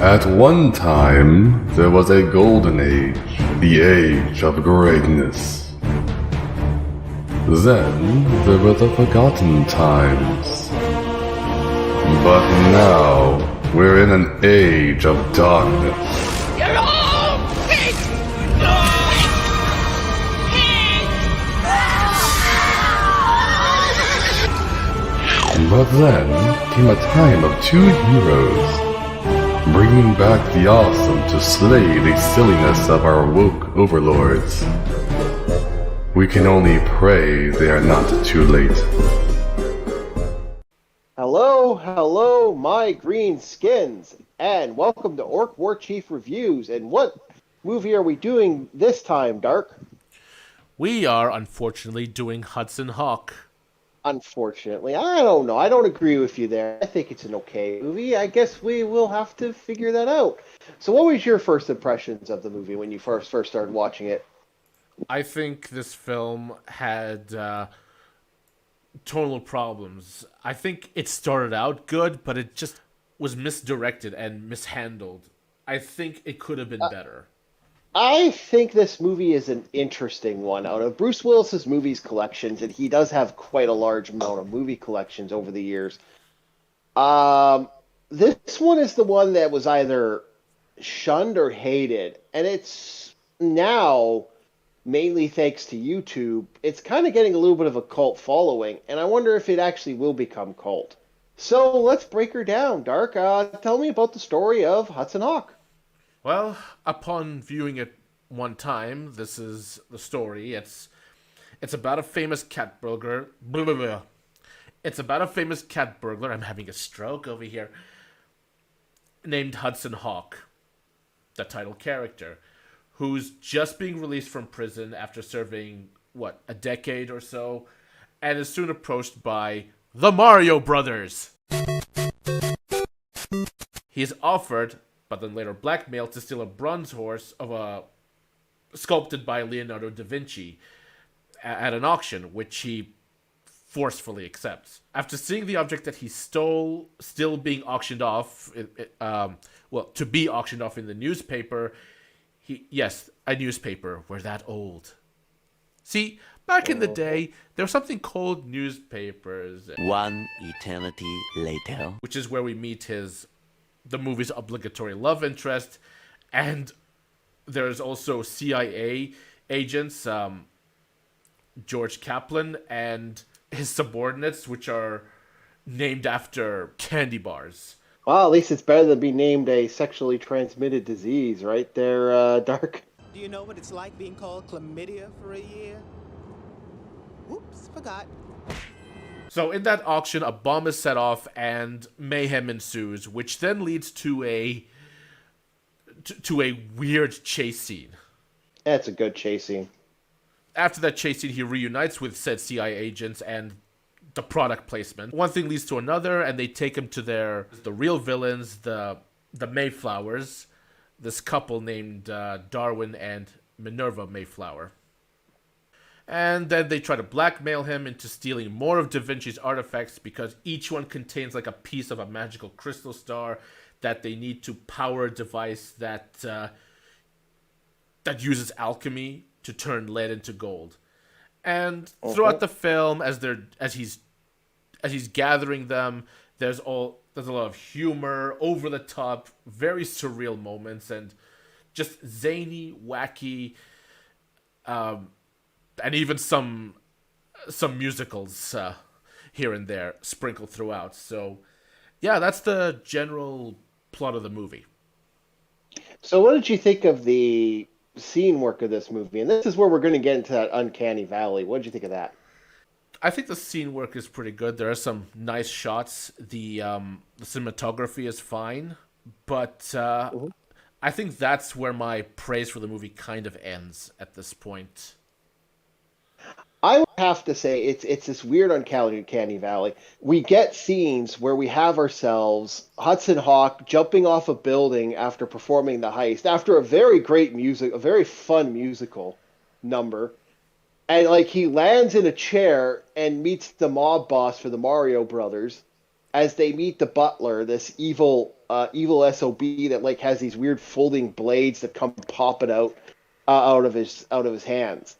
At one time, there was a golden age, the age of greatness. Then there were the forgotten times. But now, we're in an age of darkness. You're all hate! But then came a time of two heroes, bringing back the awesome to slay the silliness of our woke overlords. We can only pray they are not too late. Hello, my green skins, and welcome to Orc War Chief Reviews. And what movie are we doing this time, Dark? We are unfortunately doing Hudson Hawk. Unfortunately, I don't know. I don't agree with you there. I think it's an okay movie. I guess we will have to figure that out. So what was your first impressions of the movie when you first started watching it? I think this film had tonal problems. I think it started out good, but it just was misdirected and mishandled. I think it could have been better. I think this movie is an interesting one. Out of Bruce Willis's movies collections, and he does have quite a large amount of movie collections over the years. This one is the one that was either shunned or hated, and it's now, mainly thanks to YouTube, it's kind of getting a little bit of a cult following, and I wonder if it actually will become cult. So let's break her down, Dark. Tell me about the story of Hudson Hawk. Well, upon viewing it one time, this is the story. It's about a famous cat burglar. Blah, blah, blah. It's about a famous cat burglar. I'm having a stroke over here. Named Hudson Hawk, the title character, who's just being released from prison after serving, a decade or so, and is soon approached by the Mario Brothers. He is offered, but then later blackmailed, to steal a bronze horse sculpted by Leonardo da Vinci at an auction, which he forcefully accepts. After seeing the object that he stole still being auctioned off, to be auctioned off in the newspaper, a newspaper. We're that old. See, back in the day, there was something called newspapers. One eternity later. Which is where we meet the movie's obligatory love interest, and there's also CIA agents, George Kaplan, and his subordinates, which are named after candy bars. Well, at least it's better than be named a sexually transmitted disease, right there, Dark? Do you know what it's like being called chlamydia for a year? Whoops, forgot. So in that auction, a bomb is set off and mayhem ensues, which then leads to a weird chase scene. That's a good chase scene. After that chase scene, he reunites with said CIA agents and the product placement. One thing leads to another, and they take him to the real villains, the Mayflowers, this couple named Darwin and Minerva Mayflower. And then they try to blackmail him into stealing more of Da Vinci's artifacts because each one contains like a piece of a magical crystal star that they need to power a device that uses alchemy to turn lead into gold. And throughout the film, as he's gathering them, there's a lot of humor, over the top, very surreal moments, and just zany, wacky, and even some musicals here and there sprinkled throughout. So, yeah, that's the general plot of the movie. So what did you think of the scene work of this movie? And this is where we're going to get into that uncanny valley. What did you think of that? I think the scene work is pretty good. There are some nice shots. The cinematography is fine. But I think that's where my praise for the movie kind of ends at this point. I would have to say it's this weird uncanny valley. We get scenes where we have ourselves Hudson Hawk jumping off a building after performing the heist, after a very fun musical number. And like he lands in a chair and meets the mob boss for the Mario Brothers. as they meet the butler, this evil SOB that like has these weird folding blades that come popping out of his hands.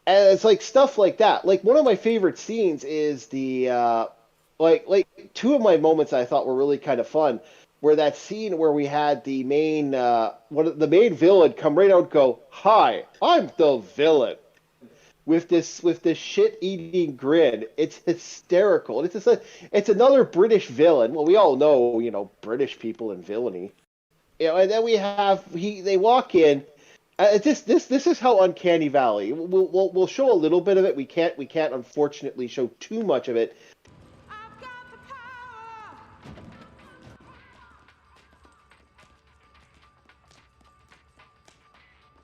And it's like stuff like that. Like one of my favorite scenes is the like two of my moments I thought were really kind of fun were that scene where we had the main the main villain come right out and go, "Hi, I'm the villain." With this shit eating grin. It's hysterical. It's another British villain. Well, we all know, British people and villainy. And then they walk in. This is how Uncanny Valley. We'll show a little bit of it. We can't unfortunately show too much of it. I've got the power.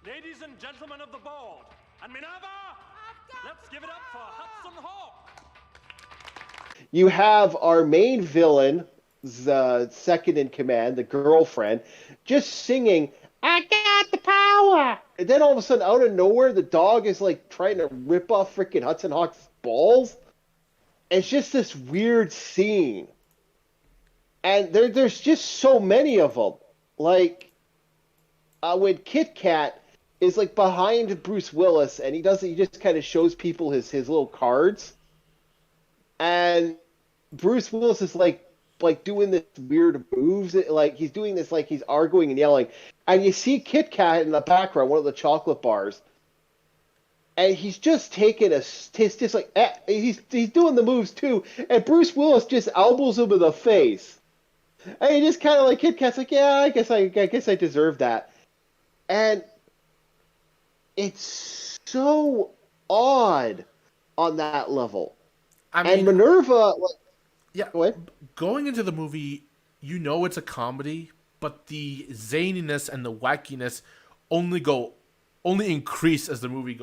Ladies and gentlemen of the board, and Minerva, let's give it up for Hudson Hawk. You have our main villain, the second in command, the girlfriend, just singing, "I got the power!" And then all of a sudden, out of nowhere, the dog is like trying to rip off freaking Hudson Hawk's balls. It's just this weird scene. And there's just so many of them. Like, when Kit Kat is like behind Bruce Willis, and he just kind of shows people his little cards. And Bruce Willis is like doing this weird moves, like he's doing this like he's arguing and yelling, and you see Kit Kat in the background, one of the chocolate bars, and he's just taking he's doing the moves too, and Bruce Willis just elbows him in the face, and he just kind of like Kit Kat's like, yeah, I guess I deserve that, and it's so odd on that level. I mean, and Minerva, yeah, go ahead. Going into the movie, it's a comedy, but the zaniness and the wackiness only increase as the movie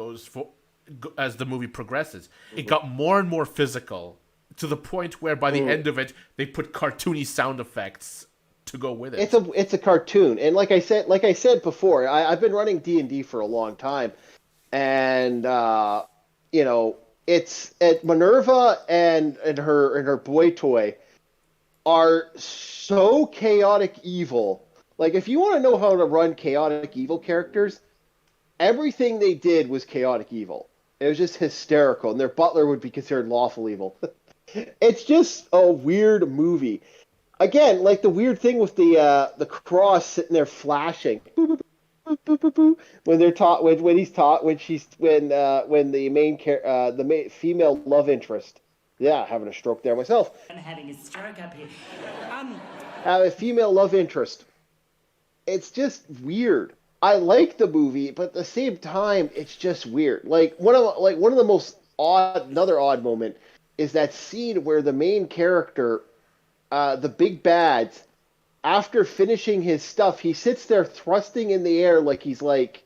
as the movie progresses. It got more and more physical to the point where by the end of it, they put cartoony sound effects to go with it. It's a cartoon, and like I said before, I've been running D&D for a long time, and it's Minerva and her boy toy are so chaotic evil. Like, if you want to know how to run chaotic evil characters, everything they did was chaotic evil. It was just hysterical, and their butler would be considered lawful evil. It's just a weird movie. Again, like the weird thing with the cross sitting there flashing. Boop, boop, boop, boop, boop, boop, when they're taught when the main female love interest. Yeah, having a stroke there myself. I'm having a stroke up here. Have a female love interest. It's just weird. I like the movie, but at the same time, it's just weird. Like one of the most another odd moment is that scene where the main character, the big bad, after finishing his stuff, he sits there thrusting in the air like he's like,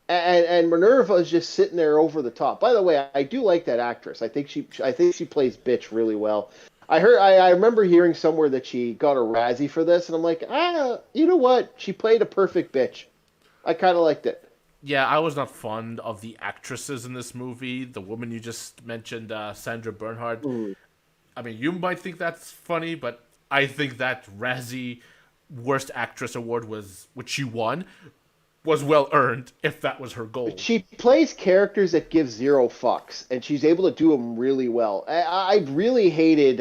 and Minerva is just sitting there over the top. By the way, I do like that actress. I think she plays bitch really well. I remember hearing somewhere that she got a Razzie for this, and I'm like, you know what? She played a perfect bitch. I kind of liked it. Yeah, I was not fond of the actresses in this movie. The woman you just mentioned, Sandra Bernhard. I mean, you might think that's funny, but I think that Razzie Worst Actress Award which she won, was well earned if that was her goal. She plays characters that give zero fucks, and she's able to do them really well. I really hated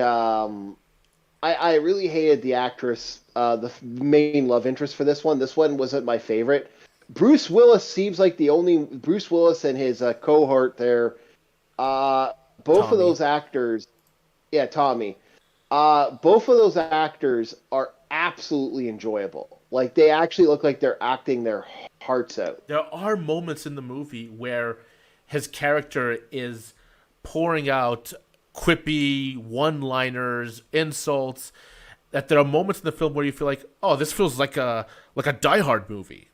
I really hated the actress, the main love interest for this one. This one wasn't my favorite. Bruce Willis seems like the only Bruce Willis and his cohort there. Both Tommy. of those actors, yeah, Tommy. Both of those actors are absolutely enjoyable. Like, they actually look like they're acting their hearts out. There are moments in the movie where his character is pouring out quippy one-liners, insults. That there are moments in the film where you feel like, oh, this feels like a Die Hard movie.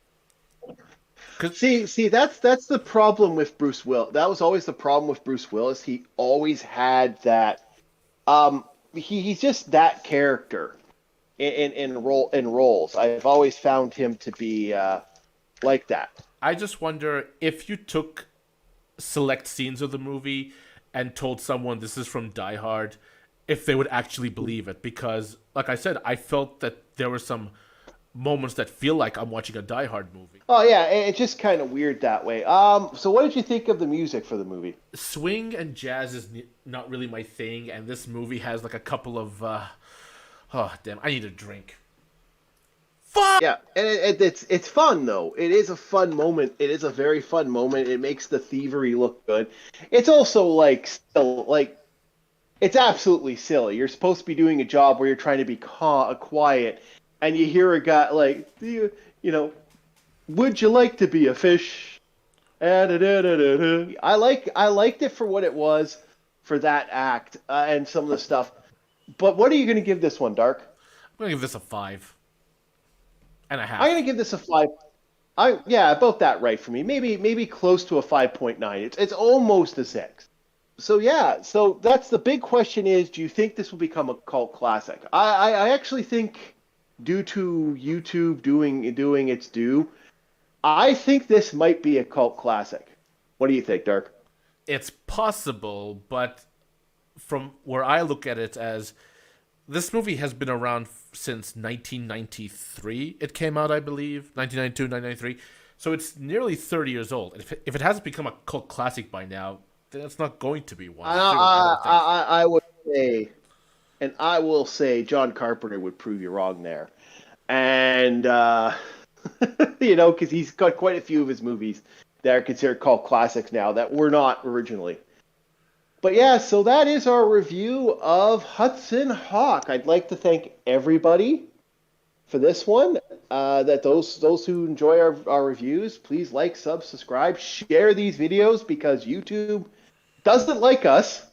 See, that's the problem with Bruce Willis. That was always the problem with Bruce Willis. He always had that. He's just that character in roles. I've always found him to be like that. I just wonder if you took select scenes of the movie and told someone this is from Die Hard, if they would actually believe it, because, like I said, I felt that there were some moments that feel like I'm watching a Die Hard movie. Oh yeah, it's just kind of weird that way. So what did you think of the music for the movie? Swing and jazz is not really my thing, and this movie has like a couple of oh damn, I need a drink. Fuck. Yeah, and it's fun though. It is a fun moment. It is a very fun moment. It makes the thievery look good. It's also like still like it's absolutely silly. You're supposed to be doing a job where you're trying to be quiet, and you hear a guy like, you know, would you like to be a fish? I liked it for what it was, for that act and some of the stuff. But what are you going to give this one, Dark? I'm gonna give this a 5.5. I'm going to give this a 5. Yeah, about that right for me. Maybe close to a 5.9. It's almost a 6. So yeah, so that's the big question is, do you think this will become a cult classic? I actually think, due to YouTube doing its due, I think this might be a cult classic. What do you think, Dark? It's possible, but from where I look at it, as this movie has been around since 1993. It came out, I believe, 1992, 1993. So it's nearly 30 years old. And if it hasn't become a cult classic by now, then it's not going to be one. I would say, and I will say, John Carpenter would prove you wrong there. And, because he's got quite a few of his movies that are considered cult classics now that were not originally. But yeah, so that is our review of Hudson Hawk. I'd like to thank everybody for this one. That those who enjoy our reviews, please like, subscribe, share these videos, because YouTube doesn't like us.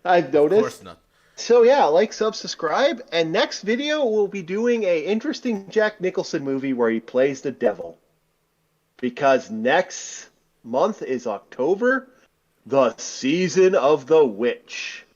I've noticed. Of course not. So yeah, like, subscribe, and next video we'll be doing a interesting Jack Nicholson movie where he plays the devil. Because next month is October, the season of the witch.